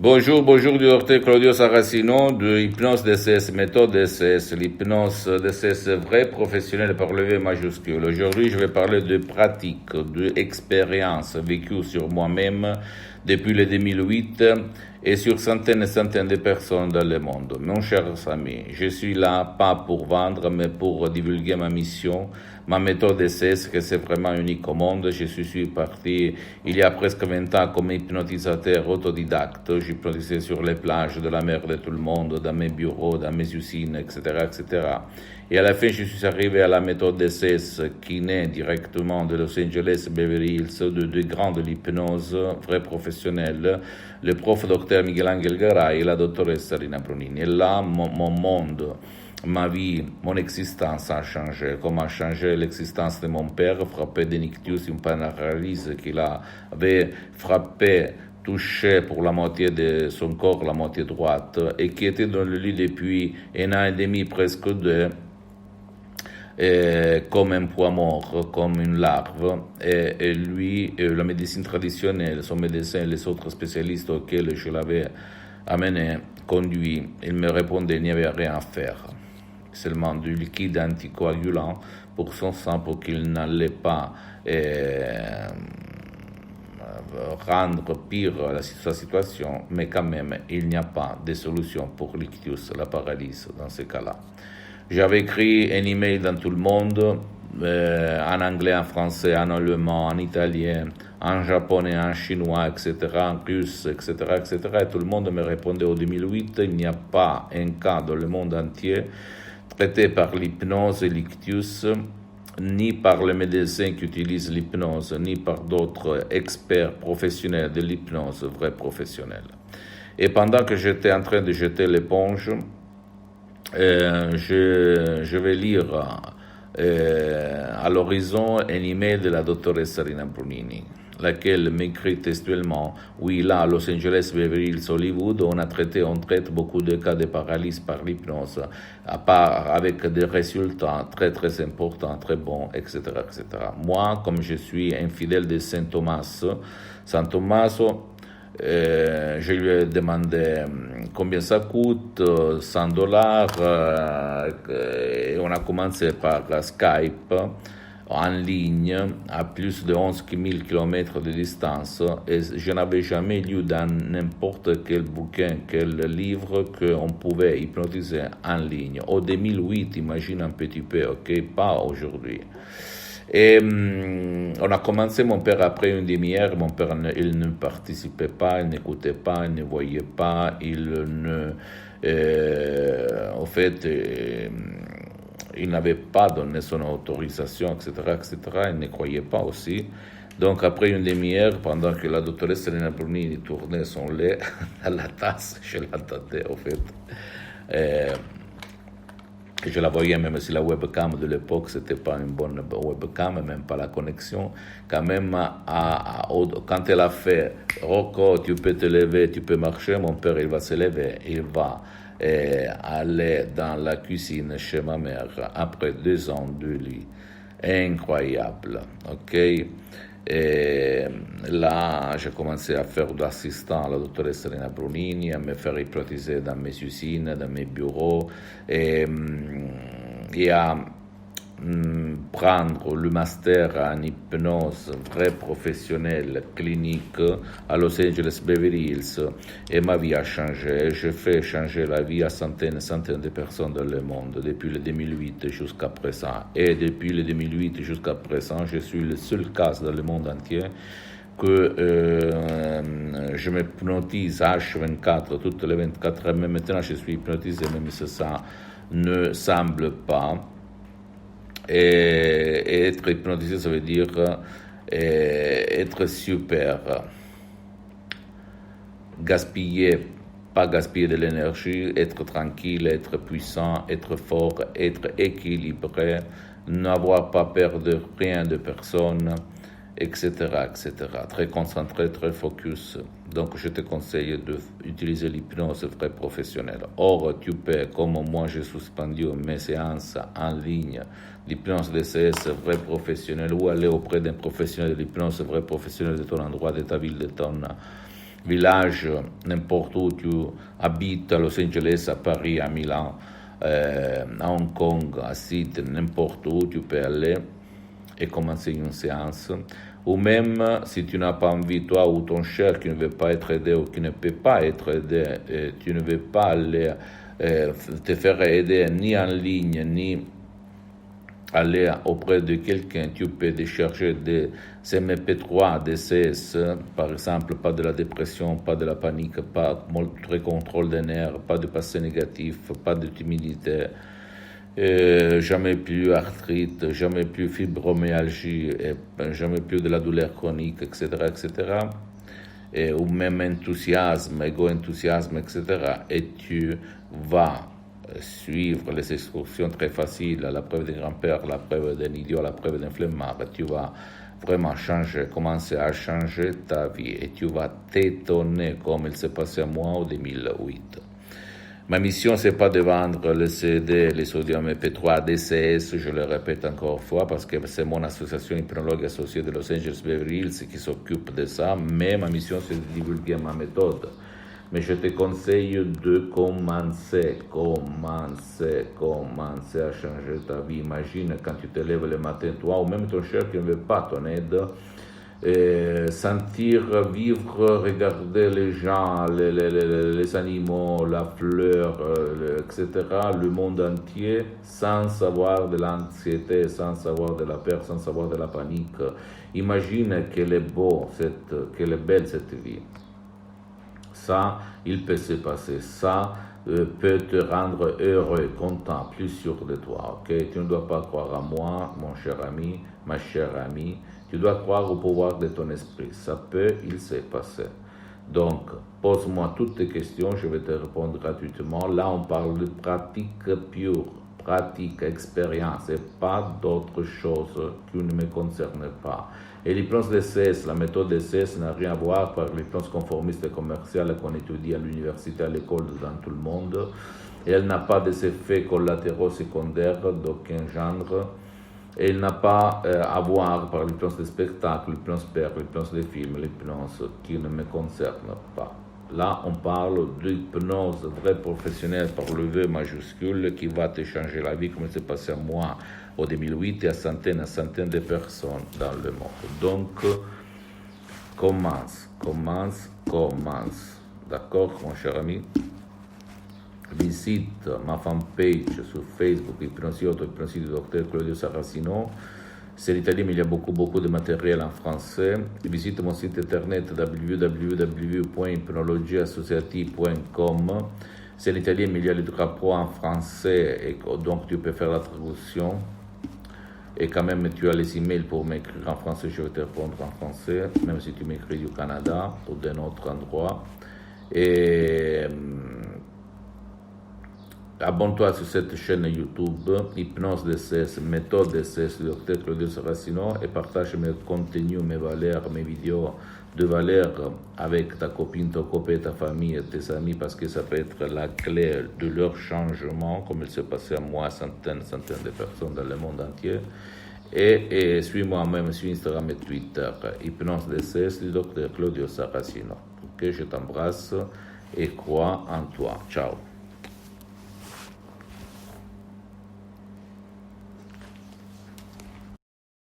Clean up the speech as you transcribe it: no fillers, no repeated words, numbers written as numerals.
Bonjour, docteur Claudio Saracino de Hypnose DCS, méthode DCS, l'hypnose DCS vrai, professionnel par le V majuscule. Aujourd'hui, je vais parler de pratique, d'expérience vécue sur moi-même depuis le 2008 et sur centaines et centaines de personnes dans le monde. Mon cher ami, je suis là pas pour vendre, mais pour divulguer ma mission, ma méthode DCS, que c'est vraiment unique au monde. Je suis parti il y a presque 20 ans comme hypnotisateur autodidacte. J'hypnotisais sur les plages de la mer de tout le monde, dans mes bureaux, dans mes usines, etc., etc. Et à la fin, je suis arrivé à la méthode DCS qui naît directement de Los Angeles, Beverly Hills, de deux grands de l'hypnose, vrais professionnels, le prof docteur Miguel Angel Garay et la doctoresse Rina Brunini. Et là, mon monde, ma vie, mon existence a changé, comme a changé l'existence de mon père, frappé d'un ictus, une paralysie qu'il avait frappé, touché pour la moitié de son corps, la moitié droite, et qui était dans le lit depuis un an et demi, presque deux, comme un poids mort, comme une larve. Et lui, la médecine traditionnelle, son médecin et les autres spécialistes auxquels je l'avais amené, conduit, il me répondait qu'il n'y avait rien à faire. Seulement du liquide anticoagulant pour son sang pour qu'il n'allait pas rendre pire sa situation, mais quand même il n'y a pas de solution pour l'ictus, la paralysie dans ce cas-là. J'avais écrit un email dans tout le monde, en anglais, en français, en allemand, en italien, en japonais, en chinois, etc., en russe, etc., etc. Et tout le monde me répondait au 2008, il n'y a pas un cas dans le monde entier traité par l'hypnose et l'ictus, ni par les médecins qui utilisent l'hypnose, ni par d'autres experts professionnels de l'hypnose, vrais professionnels. Et pendant que j'étais en train de jeter l'éponge, je vais lire à l'horizon un email de la doctoresse Rina Brunini, laquelle m'écrit textuellement: oui, là, à Los Angeles, Beverly Hills, Hollywood, on traite beaucoup de cas de paralysie par l'hypnose, à part avec des résultats très, très importants, très bons, etc., etc. Moi, comme je suis un fidèle de Saint Tommaso, je lui ai demandé combien ça coûte, $100, et on a commencé par Skype, en ligne, à plus de 11 000 km de distance, et je n'avais jamais lu dans n'importe quel bouquin, quel livre, qu'on pouvait hypnotiser en ligne. Au 2008, imagine un petit peu, ok, pas aujourd'hui. Et on a commencé, mon père, après une demi-heure. Mon père, il ne participait pas, il n'écoutait pas, il ne voyait pas, il ne... en fait, il n'avait pas donné son autorisation, etc., etc., il ne croyait pas aussi. Donc, après une demi-heure, pendant que la doctoresse Elena Brunini tournait son lait à la tasse, je l'attendais, en fait. Je la voyais, même si la webcam de l'époque, c'était pas une bonne webcam, même pas la connexion. Quand même, quand elle a fait « Rocco, tu peux te lever, tu peux marcher », mon père, il va se lever, il va aller dans la cuisine chez ma mère après 2 ans de lit. Incroyable, ok? Et là, j'ai commencé à faire d'assistant à la doctoresse Elena Brunini, à me faire hypnotiser dans mes usines, dans mes bureaux, et à prendre le master en hypnose vrai professionnel clinique à Los Angeles Beverly Hills, et ma vie a changé. Je fais changer la vie à centaines et centaines de personnes dans le monde depuis le 2008 jusqu'à présent. Et depuis le 2008 jusqu'à présent, je suis le seul cas dans le monde entier que je m'hypnotise H24 toutes les 24 heures, mais maintenant je suis hypnotisé, même si ça ne semble pas. Et être hypnotisé, ça veut dire être super. Pas gaspiller de l'énergie, être tranquille, être puissant, être fort, être équilibré, n'avoir pas peur de rien, de personne, etc., etc. Très concentré, très focus. Donc, je te conseille d'utiliser l'hypnose vrai professionnelle. Or, tu peux, comme moi, j'ai suspendu mes séances en ligne, l'hypnose DCS vrai professionnel, ou aller auprès d'un professionnel de l'hypnose vrai professionnel de ton endroit, de ta ville, de ton village, n'importe où tu habites, à Los Angeles, à Paris, à Milan, à Hong Kong, à Sydney, n'importe où tu peux aller et commencer une séance. Ou même si tu n'as pas envie, toi ou ton cher qui ne veut pas être aidé ou qui ne peut pas être aidé, tu ne veux pas aller te faire aider ni en ligne, ni aller auprès de quelqu'un, tu peux décharger des MP3, des CS, par exemple, pas de la dépression, pas de la panique, pas de contrôle des nerfs, pas de passé négatif, pas de timidité, jamais plus arthrite, jamais plus fibromyalgie, jamais plus de la douleur chronique, etc., etc. Ou même enthousiasme, égo-enthousiasme, etc. Et tu vas suivre les excursions très faciles, la preuve d'un grand-père, la preuve d'un idiot, la preuve d'un flemmard, tu vas vraiment commencer à changer ta vie et tu vas t'étonner comme il s'est passé à moi en 2008. Ma mission, c'est pas de vendre les CD, les sodium MP3, DCS, je le répète encore une fois, parce que c'est mon association hypnologue associée de Los Angeles Beverly Hills qui s'occupe de ça, mais ma mission, c'est de divulguer ma méthode. Mais je te conseille de commencer à changer ta vie. Imagine quand tu te lèves le matin, toi, ou même ton cher qui ne veut pas ton aide, sentir, vivre, regarder les gens, les animaux, la fleur, etc., le monde entier, sans avoir de l'anxiété, sans avoir de la peur, sans avoir de la panique. Imagine qu'elle est qu'elle est belle cette vie. Ça, il peut se passer. Ça peut te rendre heureux, content, plus sûr de toi. Okay? Tu ne dois pas croire à moi, mon cher ami, ma chère amie. Tu dois croire au pouvoir de ton esprit. Ça peut, il s'est passé. Donc, pose-moi toutes tes questions, je vais te répondre gratuitement. Là, on parle de pratique pure, pratique, expérience, et pas d'autre chose qui ne me concerne pas. Et l'hypnose DCS, la méthode DCS n'a rien à voir avec l'hypnose conformiste et commerciale qu'on étudie à l'université, à l'école, dans tout le monde. Et elle n'a pas des effets collatéraux secondaires d'aucun genre. Et il n'a pas à voir par l'hypnose des spectacles, l'hypnose père, l'hypnose des films, l'hypnose qui ne me concerne pas. Là, on parle d'hypnose vraie professionnelle par le V majuscule qui va te changer la vie, comme c'est passé à moi en 2008 et à centaines de personnes dans le monde. Donc, commence. D'accord, mon cher ami? Visite ma fanpage sur Facebook, Hypnosioto, Hypnosie du docteur Claudio Saracino. C'est l'italien, mais il y a beaucoup de matériel en français. Visite mon site internet www.hypnologieassociative.com. C'est l'italien, mais il y a le drapeau en français, et donc tu peux faire la traduction. Et quand même, tu as les emails pour m'écrire en français, je vais te répondre en français, même si tu m'écris du Canada ou d'un autre endroit. Et abonne-toi sur cette chaîne YouTube, Hypnose DCS, méthode DCS du Dr Claudio Saracino, et partage mes contenus, mes valeurs, mes vidéos de valeur avec ta copine, ton copain, ta famille et tes amis, parce que ça peut être la clé de leur changement, comme il s'est passé à moi, centaines de personnes dans le monde entier. Et suis-moi même sur Instagram et Twitter, Hypnose DCS du Dr Claudio Saracino. Ok, je t'embrasse et crois en toi. Ciao.